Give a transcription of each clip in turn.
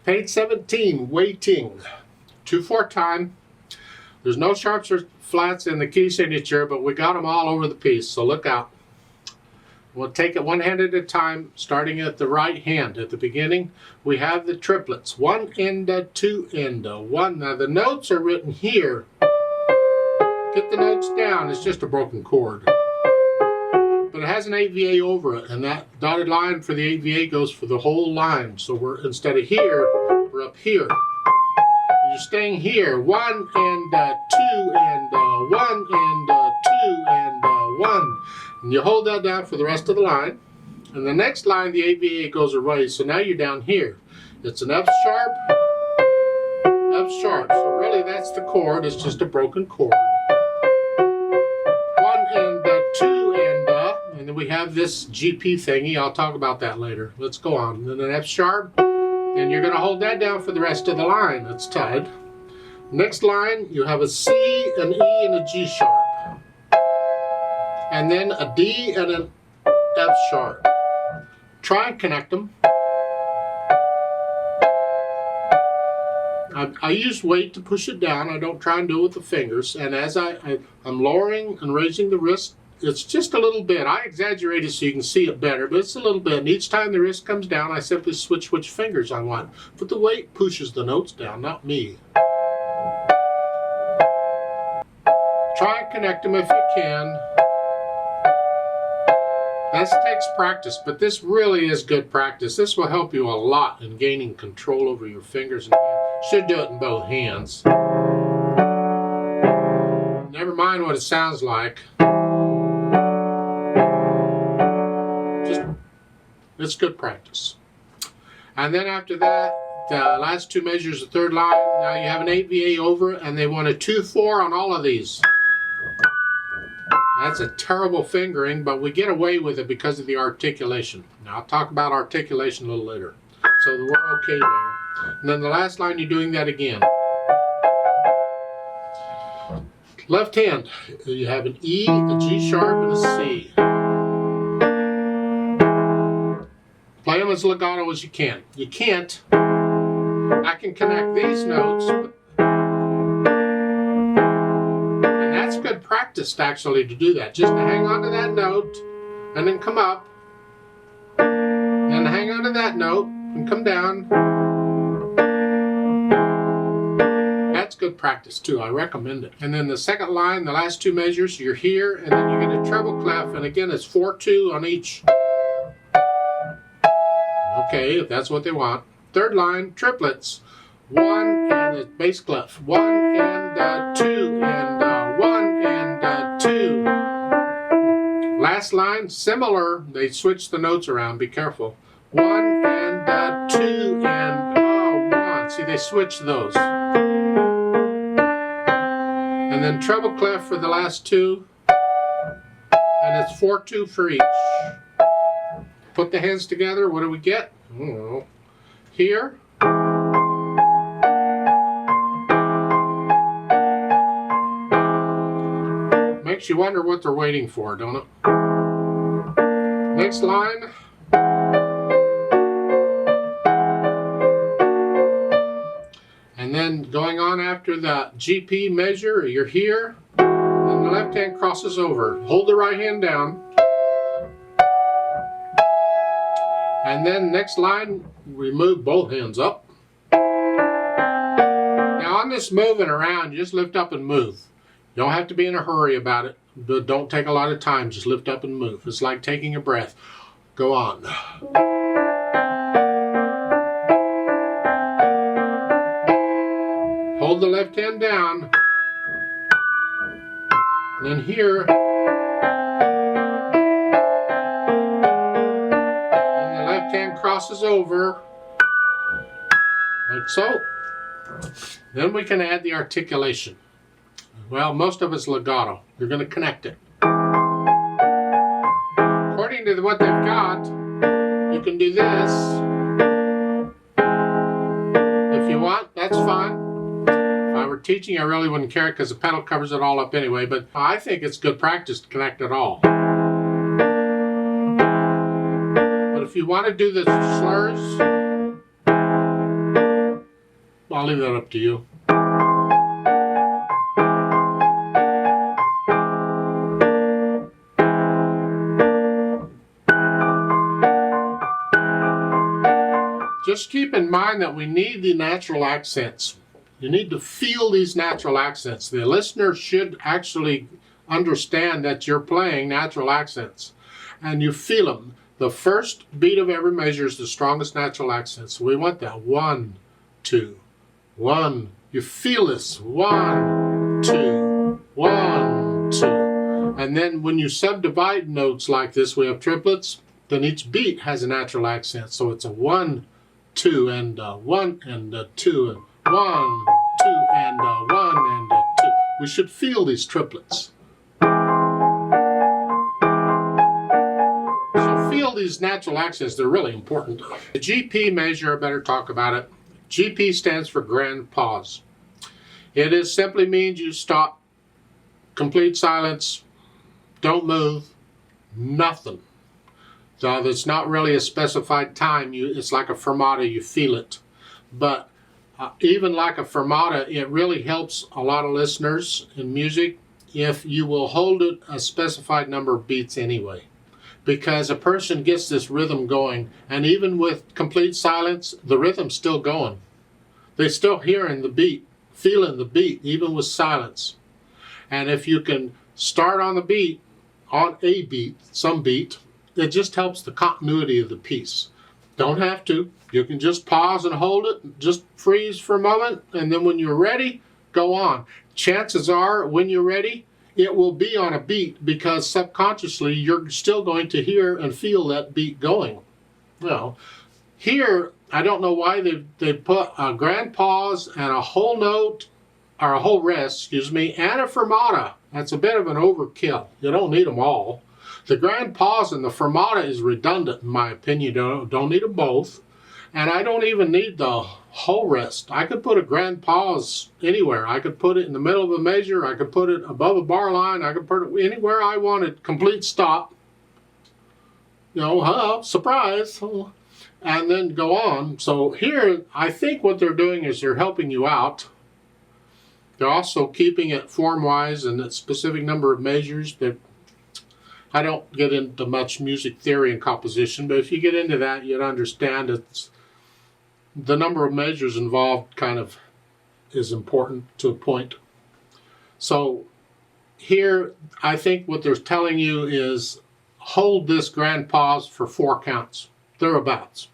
Page 17, weighting. 2/4 time. There's no sharps or flats in the key signature, but we got them all over the piece, so look out. We'll take it one hand at a time, starting at the right hand. At the beginning, we have the triplets. 1 enda, 2 enda, 1. Now the notes are written here. Get the notes down, it's just a broken chord. But it has an 8VA over it, and that dotted line for the 8VA goes for the whole line. So we're, instead of here, we're up here. You're staying here. 1 and 2 and 1 and 2 and 1. And you hold that down for the rest of the line. And the next line, the 8VA goes away. So now you're down here. It's an F sharp, F sharp. So really that's the chord. It's just a broken chord. 1 and 2 and then we have this GP thingy. I'll talk about that later. Let's go on. Then an F sharp. And you're going to hold that down for the rest of the line. It's tied. Next line, you have a C, an E, and a G sharp. And then a D and an F sharp. Try and connect them. I use weight to push it down. I don't try and do it with the fingers. And as I'm lowering and raising the wrist, it's just a little bit. I exaggerate it so you can see it better, but it's a little bit. And each time the wrist comes down, I simply switch which fingers I want. But the weight pushes the notes down, not me. Try and connect them if you can. That takes practice, but this really is good practice. This will help you a lot in gaining control over your fingers and hands. Should do it in both hands. Never mind what it sounds like. It's good practice. And then after that, the last two measures, the third line, now you have an 8VA over it, and they want a 2/4 on all of these. That's a terrible fingering, but we get away with it because of the articulation. Now I'll talk about articulation a little later. So we're okay there. And then the last line, you're doing that again. Left hand, you have an E, a G sharp, and a C. Play them as legato as you can. You can't. I can connect these notes, and that's good practice actually to do that. Just to hang on to that note and then come up, and hang on to that note and come down. That's good practice too. I recommend it. And then the second line, the last two measures, you're here, and then you get a treble clef, and again it's 4/2 on each. Okay, if that's what they want. Third line, triplets. 1 and a bass clef. 1 and 2 and 1 and 2. Last line, similar. They switch the notes around. Be careful. 1 and 2 and 1. See, they switch those. And then treble clef for the last two. And it's 4/2 for each. Put the hands together, what do we get? I don't know. Here. Makes you wonder what they're waiting for, don't it? Next line. And then going on after the GP measure, you're here. And the left hand crosses over. Hold the right hand down. And then next line, we move both hands up. Now on this moving around, just lift up and move. You don't have to be in a hurry about it. But don't take a lot of time, just lift up and move. It's like taking a breath. Go on. Hold the left hand down. And then here, crosses over, like so. Then we can add the articulation. Well, most of it's legato. You're going to connect it. According to what they've got, you can do this. If you want, that's fine. If I were teaching, I really wouldn't care because the pedal covers it all up anyway, but I think it's good practice to connect it all. But if you want to do the slurs, I'll leave that up to you. Just keep in mind that we need the natural accents. You need to feel these natural accents. The listener should actually understand that you're playing natural accents, and you feel them. The first beat of every measure is the strongest natural accent. So we want that 1, 2, 1. You feel this 1, 2, 1, 2. And then when you subdivide notes like this, we have triplets. Then each beat has a natural accent. So it's a 1, 2, and 1 and 2 and 1, 2 and 1 and 2. We should feel these triplets. Feel these natural accents, they're really important. The GP measure, I better talk about it. GP stands for grand pause. It simply means you stop, complete silence, don't move, nothing. So it's not really a specified time. It's like a fermata, you feel it. But even like a fermata, it really helps a lot of listeners in music if you will hold it a specified number of beats anyway. Because a person gets this rhythm going, and even with complete silence, the rhythm's still going. They're still hearing the beat, feeling the beat, even with silence. And if you can start on the beat, on a beat, some beat, it just helps the continuity of the piece. Don't have to. You can just pause and hold it, just freeze for a moment, and then when you're ready, go on. Chances are, when you're ready, it will be on a beat, because subconsciously you're still going to hear and feel that beat going. Well, here, I don't know why they put a grand pause and a whole note, or a whole rest, excuse me, and a fermata. That's a bit of an overkill. You don't need them all. The grand pause and the fermata is redundant in my opinion. You don't need them both. And I don't even need the whole rest. I could put a grand pause anywhere. I could put it in the middle of a measure. I could put it above a bar line. I could put it anywhere I wanted. Complete stop. You know, surprise. And then go on. So here, I think what they're doing is they're helping you out. They're also keeping it form-wise and a specific number of measures. That I don't get into much music theory and composition, but if you get into that, you'd understand it's the number of measures involved kind of is important to a point. So here, I think what they're telling you is hold this grand pause for 4 counts, thereabouts.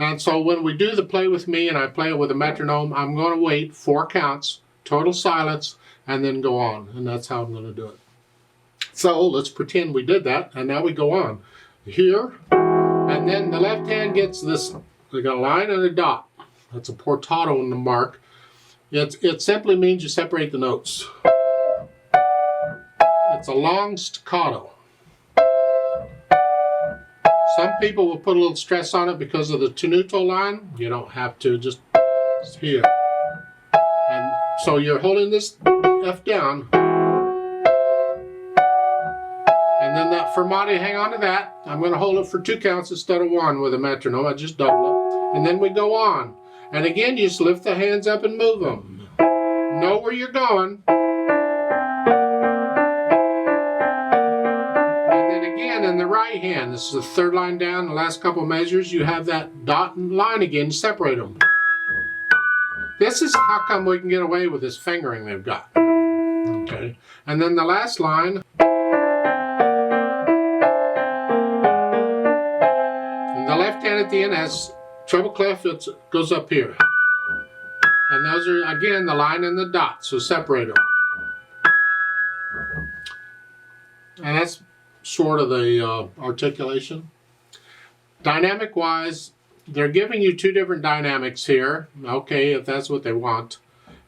And so when we do the play with me and I play it with a metronome, I'm going to wait 4 counts, total silence, and then go on. And that's how I'm going to do it. So let's pretend we did that, and now we go on. Here, and then the left hand gets this. We got a line and a dot. That's a portato in the mark. It simply means you separate the notes. It's a long staccato. Some people will put a little stress on it because of the tenuto line. You don't have to, just here. And so you're holding this F down. And then that fermata, hang on to that. I'm going to hold it for 2 counts instead of 1 with a metronome. I just double it. And then we go on. And again, you just lift the hands up and move them. Know where you're going. And then again, in the right hand, this is the 3rd line down, the last couple of measures, you have that dot and line again, separate them. This is how come we can get away with this fingering they've got. Okay. And then the last line. The left hand at the end has treble clef, it goes up here. And those are, again, the line and the dot, so separate them. And that's sort of the articulation. Dynamic-wise, they're giving you 2 different dynamics here, okay, if that's what they want.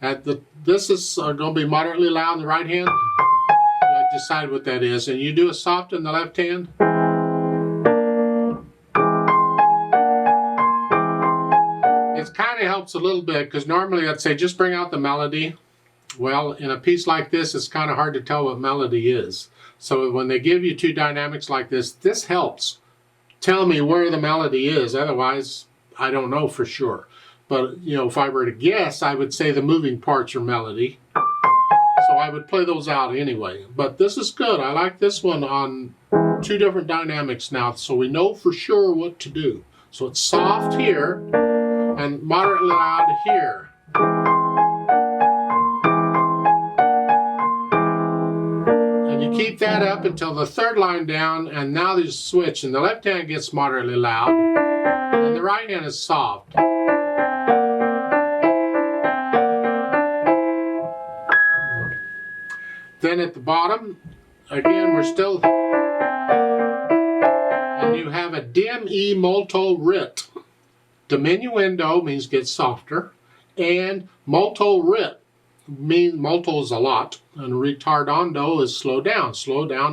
This is going to be moderately loud in the right hand. You decide what that is. And you do a soft in the left hand. It kind of helps a little bit, because normally I'd say just bring out the melody. Well, in a piece like this, it's kind of hard to tell what melody is. So when they give you 2 dynamics like this, this helps tell me where the melody is. Otherwise, I don't know for sure. But, you know, if I were to guess, I would say the moving parts are melody. So I would play those out anyway. But this is good. I like this one on 2 different dynamics now, so we know for sure what to do. So it's soft here and moderately loud here. And you keep that up until the 3rd line down, and now there's a switch, and the left hand gets moderately loud, and the right hand is soft. Then at the bottom, again, we're still, and you have a dim E molto rit. Diminuendo means get softer, and molto rit means molto is a lot, and retardando is slow down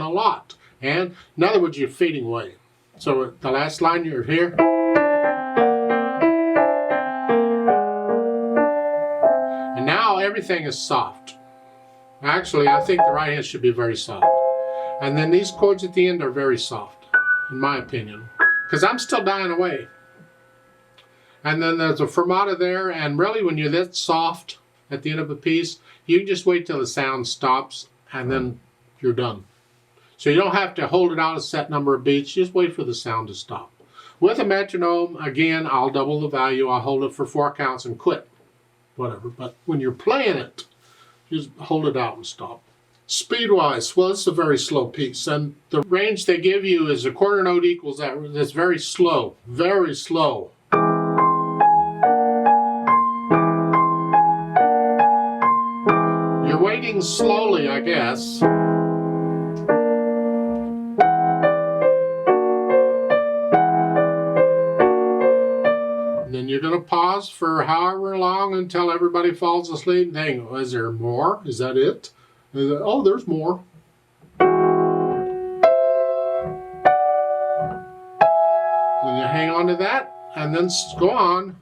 a lot. And in other words, you're fading away. So the last line you're here. And now everything is soft. Actually, I think the right hand should be very soft. And then these chords at the end are very soft, in my opinion, because I'm still dying away. And then there's a fermata there, and really when you're that soft at the end of a piece, you can just wait till the sound stops, and then you're done. So you don't have to hold it out a set number of beats, just wait for the sound to stop. With a metronome, again, I'll double the value, I'll hold it for 4 counts and quit, whatever. But when you're playing it, just hold it out and stop. Speed-wise, well, it's a very slow piece, and the range they give you is a quarter note equals that. That's very slow, very slow. You're waiting slowly, I guess. And then you're going to pause for however long until everybody falls asleep. Dang, is there more? Is that it? Oh, there's more. Then you hang on to that and then go on.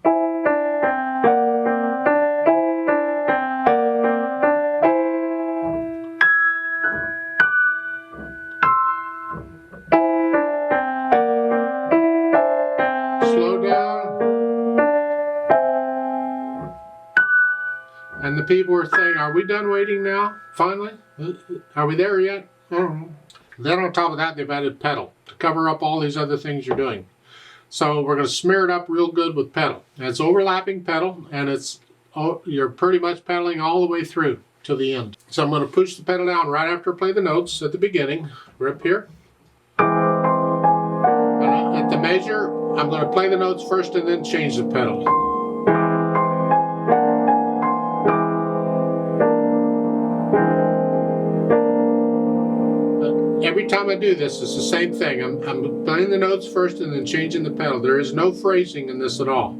Slow down. And the people are saying, are we done waiting now? Finally? Are we there yet? I don't know. Then on top of that, they've added pedal to cover up all these other things you're doing. So we're going to smear it up real good with pedal. And it's overlapping pedal, and you're pretty much pedaling all the way through to the end. So I'm going to push the pedal down right after I play the notes at the beginning. We're up here. And at the measure, I'm going to play the notes first and then change the pedal. Every time I do this, it's the same thing. I'm playing the notes first and then changing the pedal. There is no phrasing in this at all.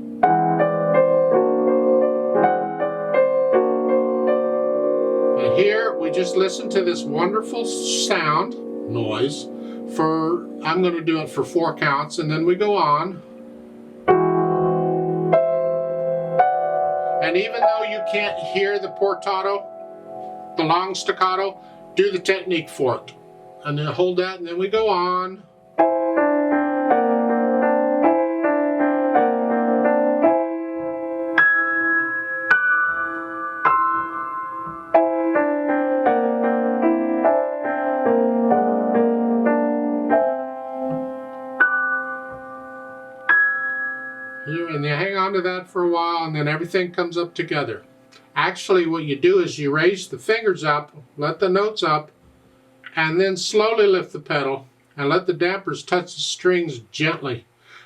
And here we just listen to this wonderful sound, noise, I'm going to do it for 4 counts, and then we go on. And even though you can't hear the portato, the long staccato, do the technique for it. And then hold that, and then we go on. Here, and you hang on to that for a while, and then everything comes up together. Actually, what you do is you raise the fingers up, let the notes up, and then slowly lift the pedal and let the dampers touch the strings gently,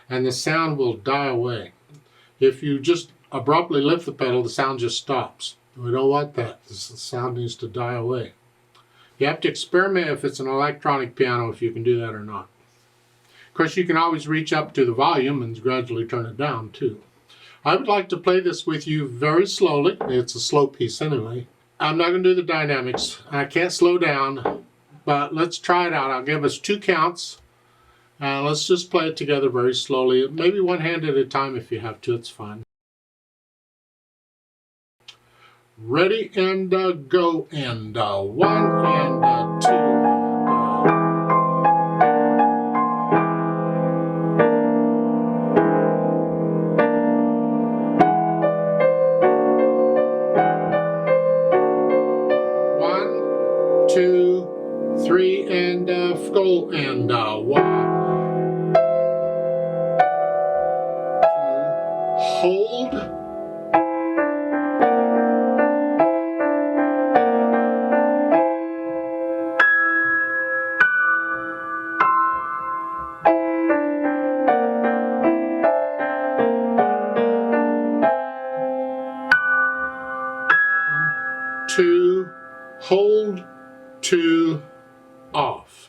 and the sound will die away. If you just abruptly lift the pedal, the sound just stops. We don't want that. The sound needs to die away. You have to experiment if it's an electronic piano, if you can do that or not. Of course, you can always reach up to the volume and gradually turn it down too. I would like to play this with you very slowly. It's a slow piece anyway. I'm not going to do the dynamics. I can't slow down. But let's try it out. I'll give us 2 counts. Let's just play it together very slowly. Maybe one hand at a time if you have to. It's fine. Ready and go. And 1 and 2. F, go, and 1, 2, hold, 2, hold, 2, off.